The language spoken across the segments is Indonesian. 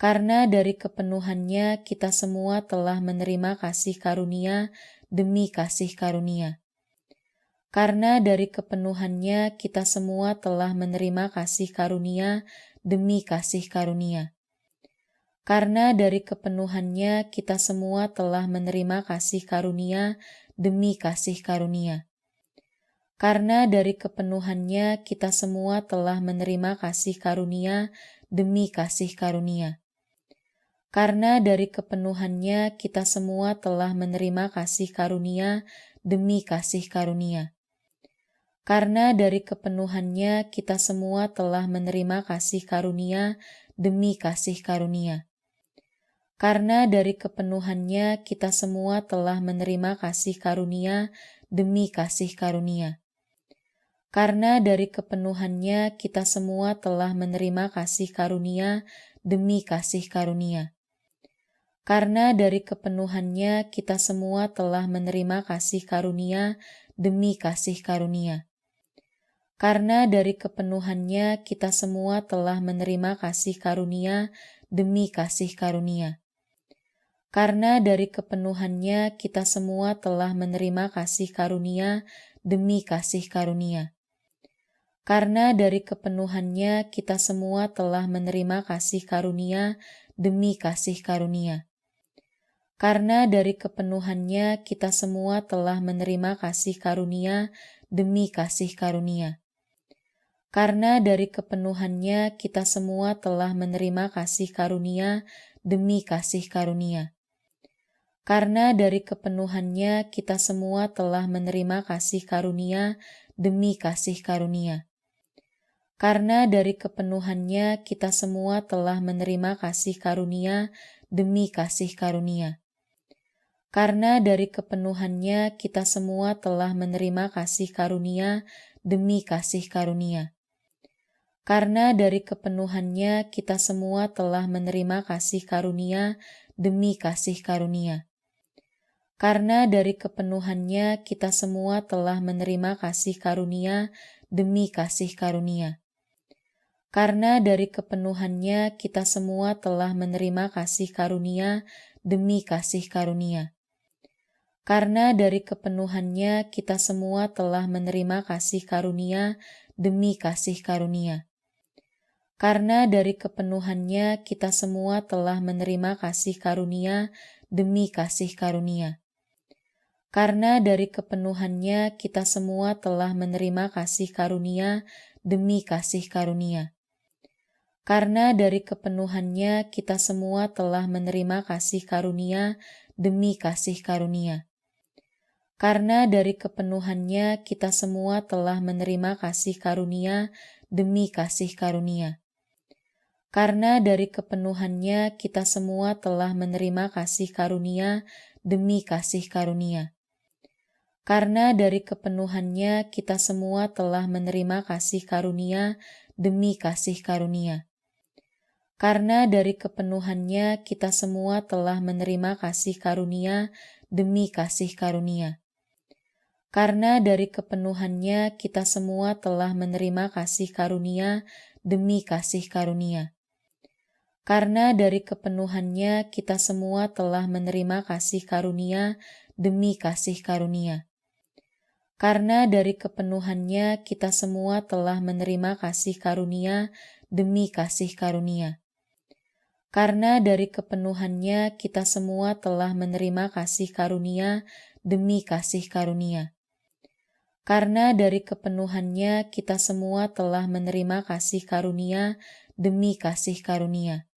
Karena dari kepenuhannya kita semua telah menerima kasih karunia demi kasih karunia. Karena dari kepenuhannya kita semua telah menerima kasih karunia demi kasih karunia. Karena dari kepenuhannya kita semua telah menerima kasih karunia demi kasih karunia. Karena dari kepenuhannya kita semua telah menerima kasih karunia demi kasih karunia. Karena dari kepenuhannya kita semua telah menerima kasih karunia demi kasih karunia. Karena dari kepenuhannya kita semua telah menerima kasih karunia demi kasih karunia. Karena dari kepenuhannya kita semua telah menerima kasih karunia demi kasih karunia. Karena dari kepenuhannya kita semua telah menerima kasih karunia demi kasih karunia. Karena dari kepenuhannya kita semua telah menerima kasih karunia demi kasih karunia. Karena dari kepenuhannya kita semua telah menerima kasih karunia demi kasih karunia. Karena dari kepenuhannya kita semua telah menerima kasih karunia demi kasih karunia. Karena dari kepenuhannya kita semua telah menerima kasih karunia demi kasih karunia. Karena dari kepenuhannya kita semua telah menerima kasih karunia demi kasih karunia. Karena dari kepenuhannya kita semua telah menerima kasih karunia demi kasih karunia. Karena dari kepenuhannya kita semua telah menerima kasih karunia demi kasih karunia. Karena dari kepenuhannya kita semua telah menerima kasih karunia demi kasih karunia. Karena dari kepenuhannya kita semua telah menerima kasih karunia demi kasih karunia. Karena dari kepenuhannya kita semua telah menerima kasih karunia demi kasih karunia. Karena dari kepenuhannya kita semua telah menerima kasih karunia demi kasih karunia. Karena dari kepenuhannya kita semua telah menerima kasih karunia demi kasih karunia. Karena dari kepenuhannya kita semua telah menerima kasih karunia demi kasih karunia. Karena dari kepenuhannya kita semua telah menerima kasih karunia demi kasih karunia. Karena dari kepenuhannya kita semua telah menerima kasih karunia demi kasih karunia. Karena dari kepenuhannya kita semua telah menerima kasih karunia demi kasih karunia. Karena dari kepenuhannya kita semua telah menerima kasih karunia demi kasih karunia. Karena dari kepenuhannya kita semua telah menerima kasih karunia demi kasih karunia. Karena dari kepenuhannya kita semua telah menerima kasih karunia demi kasih karunia. Karena dari kepenuhannya kita semua telah menerima kasih karunia demi kasih karunia. Karena dari kepenuhannya kita semua telah menerima kasih karunia demi kasih karunia. Karena dari kepenuhannya kita semua telah menerima kasih karunia demi kasih karunia. Karena dari kepenuhannya kita semua telah menerima kasih karunia demi kasih karunia. Karena dari kepenuhannya kita semua telah menerima kasih karunia demi kasih karunia. Karena dari kepenuhannya kita semua telah menerima kasih karunia demi kasih karunia.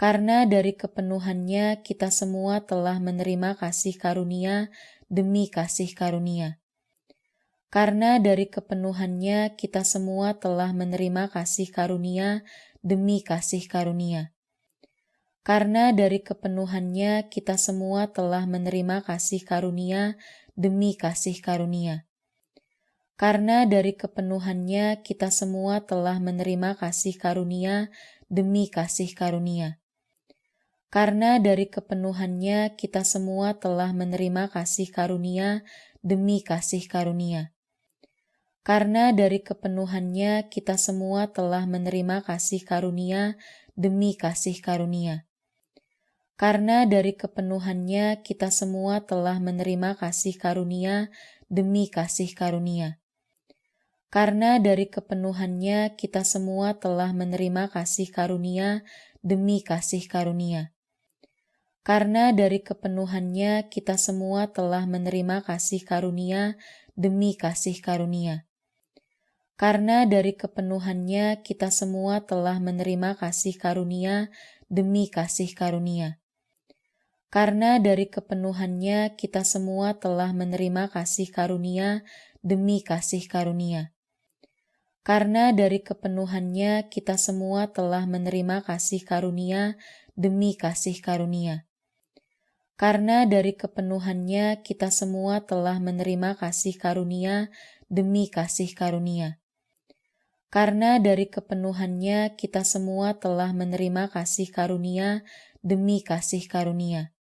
Karena dari kepenuhannya kita semua telah menerima kasih karunia demi kasih karunia. Karena dari kepenuhannya kita semua telah menerima kasih karunia demi kasih karunia. Karena dari kepenuhannya kita semua telah menerima kasih karunia demi kasih karunia. Karena dari kepenuhannya kita semua telah menerima kasih karunia demi kasih karunia. Karena dari kepenuhannya kita semua telah menerima kasih karunia demi kasih karunia. Karena dari kepenuhannya kita semua telah menerima kasih karunia demi kasih karunia. Karena dari kepenuhannya kita semua telah menerima kasih karunia demi kasih karunia. Karena dari kepenuhannya kita semua telah menerima kasih karunia demi kasih karunia. Karena dari kepenuhannya kita semua telah menerima kasih karunia demi kasih karunia. Karena dari kepenuhannya kita semua telah menerima kasih karunia demi kasih karunia. Karena dari kepenuhannya kita semua telah menerima kasih karunia demi kasih karunia. Karena dari kepenuhannya kita semua telah menerima kasih karunia demi kasih karunia. Karena dari kepenuhannya kita semua telah menerima kasih karunia demi kasih karunia. Karena dari kepenuhannya kita semua telah menerima kasih karunia demi kasih karunia.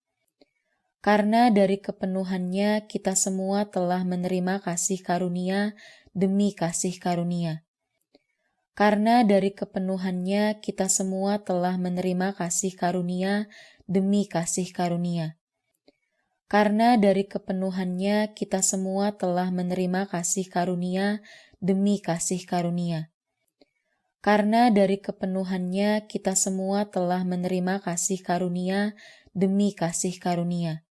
Karena dari kepenuhannya kita semua telah menerima kasih karunia demi kasih karunia. Karena dari kepenuhannya kita semua telah menerima kasih karunia demi kasih karunia. Karena dari kepenuhannya kita semua telah menerima kasih karunia demi kasih karunia. Karena dari kepenuhannya kita semua telah menerima kasih karunia demi kasih karunia.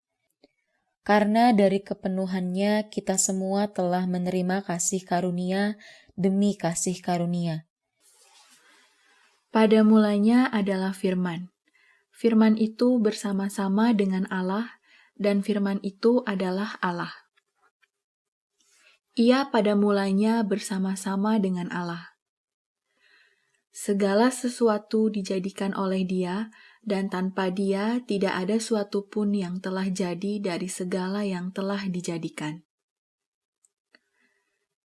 Karena dari kepenuhannya kita semua telah menerima kasih karunia demi kasih karunia. Pada mulanya adalah firman. Firman itu bersama-sama dengan Allah, dan firman itu adalah Allah. Ia pada mulanya bersama-sama dengan Allah. Segala sesuatu dijadikan oleh Dia, dan tanpa Dia tidak ada suatu pun yang telah jadi dari segala yang telah dijadikan.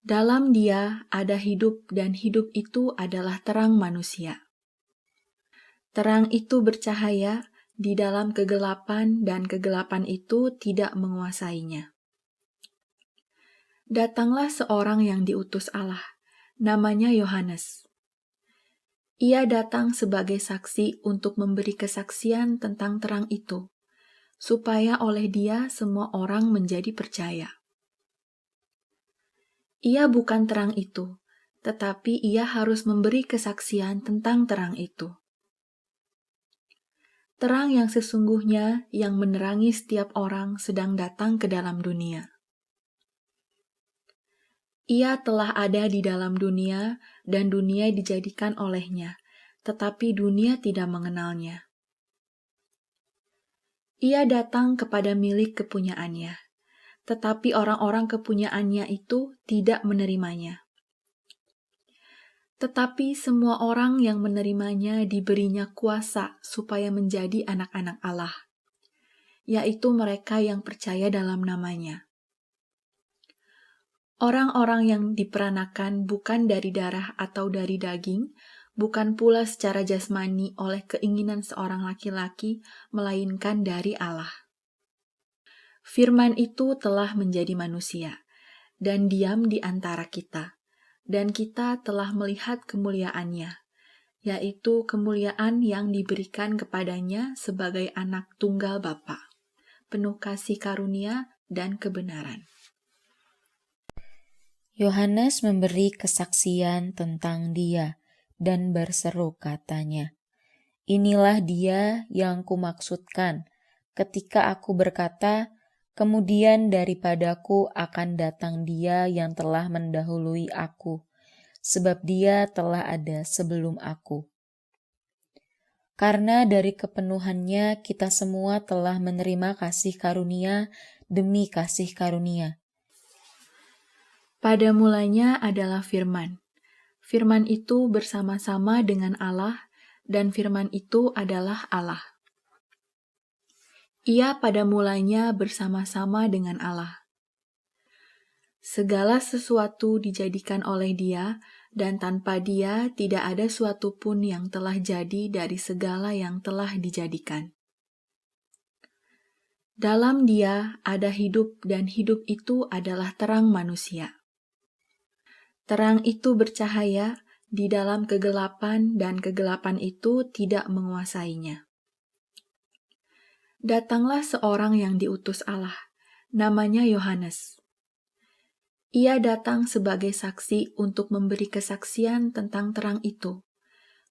Dalam Dia ada hidup, dan hidup itu adalah terang manusia. Terang itu bercahaya di dalam kegelapan, dan kegelapan itu tidak menguasainya. Datanglah seorang yang diutus Allah, namanya Yohanes. Ia datang sebagai saksi untuk memberi kesaksian tentang terang itu, supaya oleh Dia semua orang menjadi percaya. Ia bukan terang itu, tetapi ia harus memberi kesaksian tentang terang itu. Terang yang sesungguhnya yang menerangi setiap orang sedang datang ke dalam dunia. Ia telah ada di dalam dunia, dan dunia dijadikan olehnya, tetapi dunia tidak mengenalnya. Ia datang kepada milik kepunyaannya, tetapi orang-orang kepunyaannya itu tidak menerimanya. Tetapi semua orang yang menerimanya diberinya kuasa supaya menjadi anak-anak Allah, yaitu mereka yang percaya dalam namanya. Orang-orang yang diperanakan bukan dari darah atau dari daging, bukan pula secara jasmani oleh keinginan seorang laki-laki, melainkan dari Allah. Firman itu telah menjadi manusia, dan diam di antara kita, dan kita telah melihat kemuliaannya, yaitu kemuliaan yang diberikan kepadanya sebagai anak tunggal Bapa, penuh kasih karunia dan kebenaran. Yohanes memberi kesaksian tentang Dia dan berseru katanya, "Inilah Dia yang kumaksudkan ketika aku berkata, kemudian daripadaku akan datang Dia yang telah mendahului aku, sebab Dia telah ada sebelum aku." Karena dari kepenuhannya kita semua telah menerima kasih karunia demi kasih karunia. Pada mulanya adalah firman. Firman itu bersama-sama dengan Allah, dan firman itu adalah Allah. Ia pada mulanya bersama-sama dengan Allah. Segala sesuatu dijadikan oleh Dia, dan tanpa Dia tidak ada suatu pun yang telah jadi dari segala yang telah dijadikan. Dalam Dia ada hidup, dan hidup itu adalah terang manusia. Terang itu bercahaya di dalam kegelapan dan kegelapan itu tidak menguasainya. Datanglah seorang yang diutus Allah, namanya Yohanes. Ia datang sebagai saksi untuk memberi kesaksian tentang terang itu,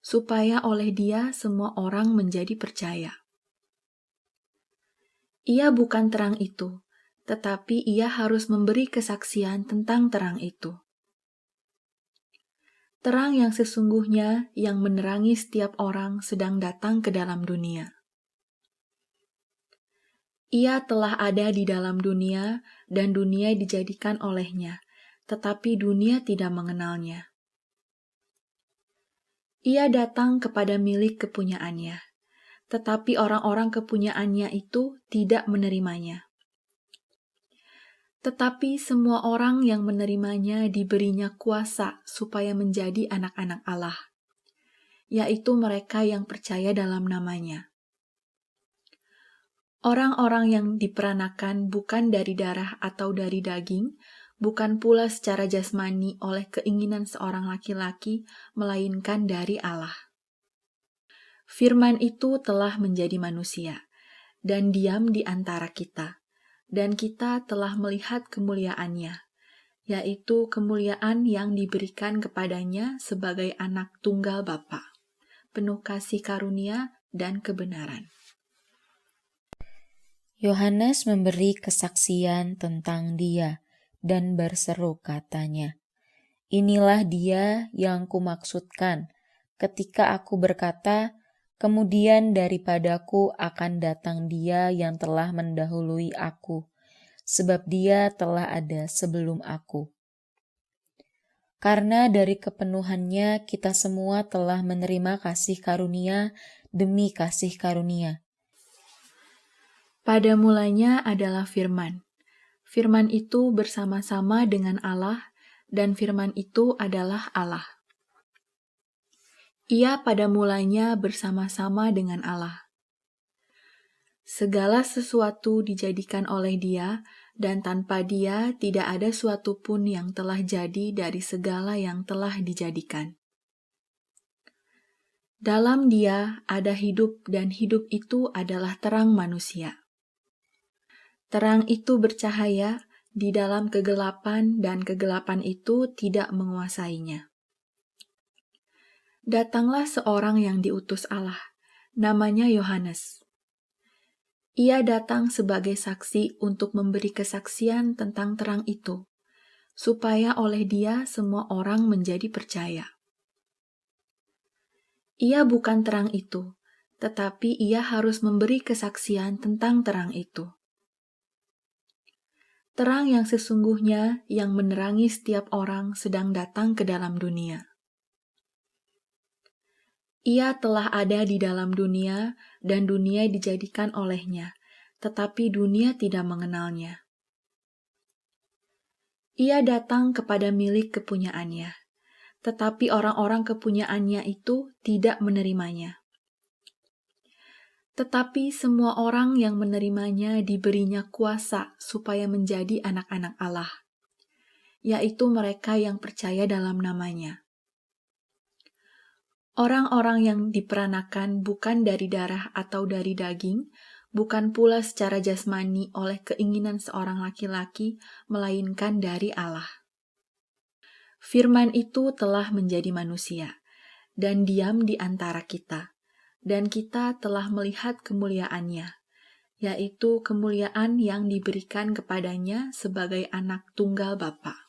supaya oleh dia semua orang menjadi percaya. Ia bukan terang itu, tetapi ia harus memberi kesaksian tentang terang itu. Terang yang sesungguhnya yang menerangi setiap orang sedang datang ke dalam dunia. Ia telah ada di dalam dunia, dan dunia dijadikan olehnya, tetapi dunia tidak mengenalnya. Ia datang kepada milik kepunyaannya, tetapi orang-orang kepunyaannya itu tidak menerimanya. Tetapi semua orang yang menerimanya diberinya kuasa supaya menjadi anak-anak Allah, yaitu mereka yang percaya dalam namanya. Orang-orang yang diperanakan bukan dari darah atau dari daging, bukan pula secara jasmani oleh keinginan seorang laki-laki, melainkan dari Allah. Firman itu telah menjadi manusia, dan diam di antara kita, dan kita telah melihat kemuliaannya, yaitu kemuliaan yang diberikan kepadanya sebagai anak tunggal Bapa, penuh kasih karunia dan kebenaran. Yohanes memberi kesaksian tentang dia dan berseru katanya, "Inilah dia yang kumaksudkan ketika aku berkata, kemudian daripadaku akan datang dia yang telah mendahului aku, sebab dia telah ada sebelum aku." Karena dari kepenuhannya kita semua telah menerima kasih karunia demi kasih karunia. Pada mulanya adalah Firman. Firman itu bersama-sama dengan Allah, dan Firman itu adalah Allah. Ia pada mulanya bersama-sama dengan Allah. Segala sesuatu dijadikan oleh Dia, dan tanpa Dia tidak ada suatu pun yang telah jadi dari segala yang telah dijadikan. Dalam Dia ada hidup, dan hidup itu adalah terang manusia. Terang itu bercahaya di dalam kegelapan, dan kegelapan itu tidak menguasainya. Datanglah seorang yang diutus Allah, namanya Yohanes. Ia datang sebagai saksi untuk memberi kesaksian tentang terang itu, supaya oleh dia semua orang menjadi percaya. Ia bukan terang itu, tetapi ia harus memberi kesaksian tentang terang itu. Terang yang sesungguhnya yang menerangi setiap orang sedang datang ke dalam dunia. Ia telah ada di dalam dunia, dan dunia dijadikan olehnya, tetapi dunia tidak mengenalnya. Ia datang kepada milik kepunyaannya, tetapi orang-orang kepunyaannya itu tidak menerimanya. Tetapi semua orang yang menerimanya diberinya kuasa supaya menjadi anak-anak Allah, yaitu mereka yang percaya dalam namanya. Orang-orang yang diperanakan bukan dari darah atau dari daging, bukan pula secara jasmani oleh keinginan seorang laki-laki, melainkan dari Allah. Firman itu telah menjadi manusia, dan diam di antara kita, dan kita telah melihat kemuliaannya, yaitu kemuliaan yang diberikan kepadanya sebagai anak tunggal Bapa,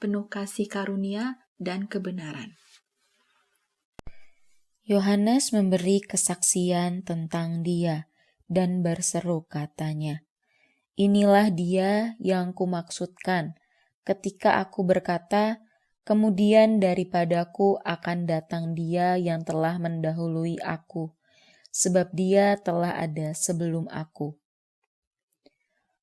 penuh kasih karunia dan kebenaran. Yohanes memberi kesaksian tentang dia dan berseru katanya, "Inilah dia yang kumaksudkan ketika aku berkata, kemudian daripadaku akan datang dia yang telah mendahului aku, sebab dia telah ada sebelum aku."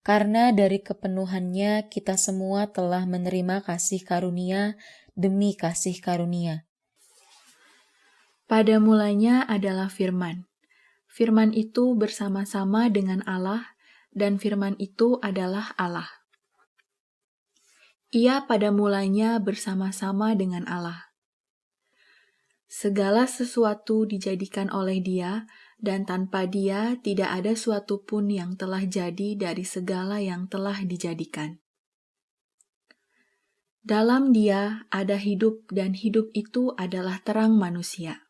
Karena dari kepenuhannya kita semua telah menerima kasih karunia demi kasih karunia. Pada mulanya adalah Firman. Firman itu bersama-sama dengan Allah, dan Firman itu adalah Allah. Ia pada mulanya bersama-sama dengan Allah. Segala sesuatu dijadikan oleh Dia, dan tanpa Dia tidak ada suatu pun yang telah jadi dari segala yang telah dijadikan. Dalam Dia ada hidup, dan hidup itu adalah terang manusia.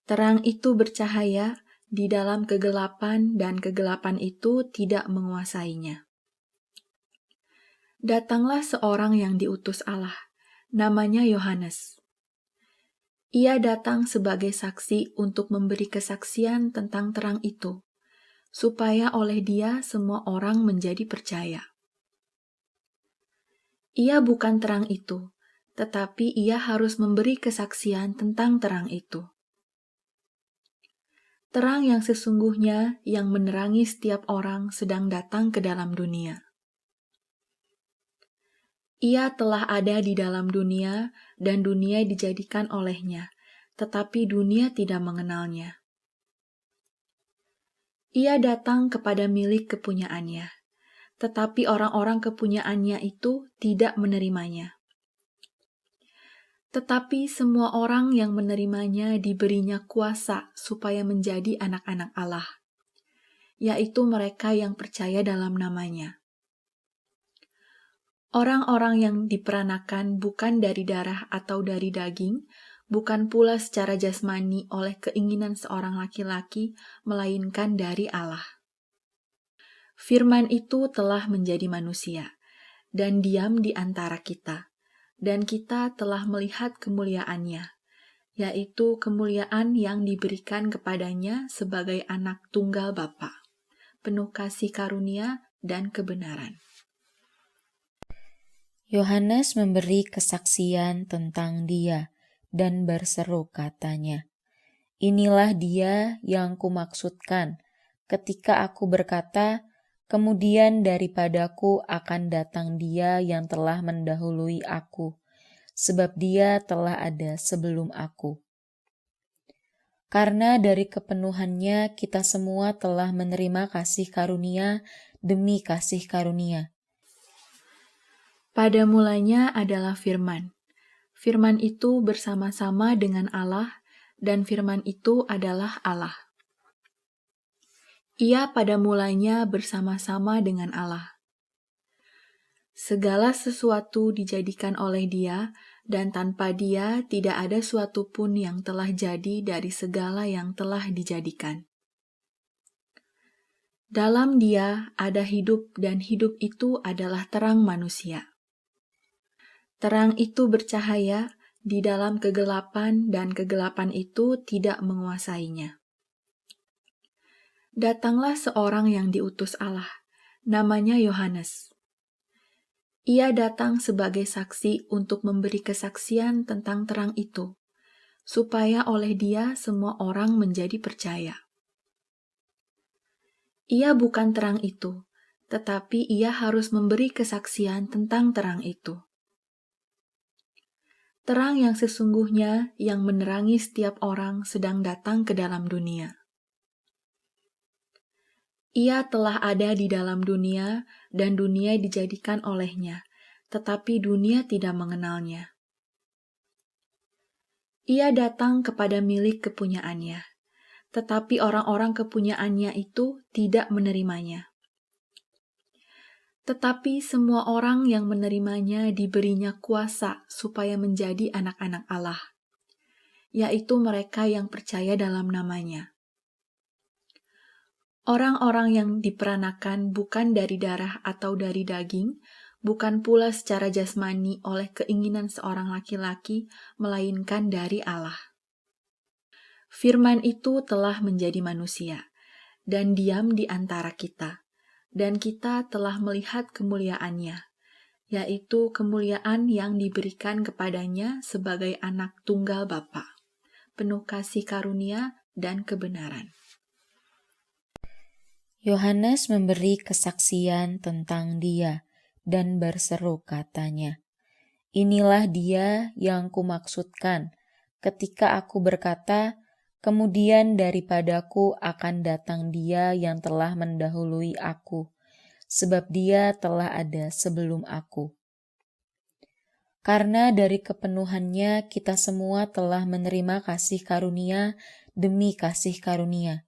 Terang itu bercahaya di dalam kegelapan, dan kegelapan itu tidak menguasainya. Datanglah seorang yang diutus Allah, namanya Yohanes. Ia datang sebagai saksi untuk memberi kesaksian tentang terang itu, supaya oleh Dia semua orang menjadi percaya. Ia bukan terang itu, tetapi Ia harus memberi kesaksian tentang terang itu. Terang yang sesungguhnya yang menerangi setiap orang sedang datang ke dalam dunia. Ia telah ada di dalam dunia, dan dunia dijadikan olehnya, tetapi dunia tidak mengenalnya. Ia datang kepada milik kepunyaannya, tetapi orang-orang kepunyaannya itu tidak menerimanya. Tetapi semua orang yang menerimanya diberinya kuasa supaya menjadi anak-anak Allah, yaitu mereka yang percaya dalam namanya. Orang-orang yang diperanakan bukan dari darah atau dari daging, bukan pula secara jasmani oleh keinginan seorang laki-laki, melainkan dari Allah. Firman itu telah menjadi manusia, dan diam di antara kita, dan kita telah melihat kemuliaannya, yaitu kemuliaan yang diberikan kepadanya sebagai anak tunggal Bapa, penuh kasih karunia dan kebenaran. Yohanes memberi kesaksian tentang Dia dan berseru katanya, "Inilah Dia yang kumaksudkan ketika aku berkata, kemudian daripadaku akan datang Dia yang telah mendahului aku, sebab Dia telah ada sebelum aku." Karena dari kepenuhannya kita semua telah menerima kasih karunia demi kasih karunia. Pada mulanya adalah Firman. Firman itu bersama-sama dengan Allah, dan Firman itu adalah Allah. Ia pada mulanya bersama-sama dengan Allah. Segala sesuatu dijadikan oleh Dia, dan tanpa Dia tidak ada suatu pun yang telah jadi dari segala yang telah dijadikan. Dalam Dia ada hidup, dan hidup itu adalah terang manusia. Terang itu bercahaya di dalam kegelapan, dan kegelapan itu tidak menguasainya. Datanglah seorang yang diutus Allah, namanya Yohanes. Ia datang sebagai saksi untuk memberi kesaksian tentang terang itu, supaya oleh Dia semua orang menjadi percaya. Ia bukan terang itu, tetapi Ia harus memberi kesaksian tentang terang itu. Terang yang sesungguhnya yang menerangi setiap orang sedang datang ke dalam dunia. Ia telah ada di dalam dunia, dan dunia dijadikan olehnya, tetapi dunia tidak mengenalnya. Ia datang kepada milik kepunyaannya, tetapi orang-orang kepunyaannya itu tidak menerimanya. Tetapi semua orang yang menerimanya diberinya kuasa supaya menjadi anak-anak Allah, yaitu mereka yang percaya dalam namanya. Orang-orang yang diperanakan bukan dari darah atau dari daging, bukan pula secara jasmani oleh keinginan seorang laki-laki, melainkan dari Allah. Firman itu telah menjadi manusia, dan diam di antara kita, dan kita telah melihat kemuliaannya, yaitu kemuliaan yang diberikan kepadanya sebagai anak tunggal Bapa, penuh kasih karunia dan kebenaran. Yohanes memberi kesaksian tentang Dia dan berseru katanya, "Inilah Dia yang kumaksudkan ketika aku berkata, kemudian daripadaku akan datang Dia yang telah mendahului aku, sebab Dia telah ada sebelum aku." Karena dari kepenuhannya kita semua telah menerima kasih karunia demi kasih karunia.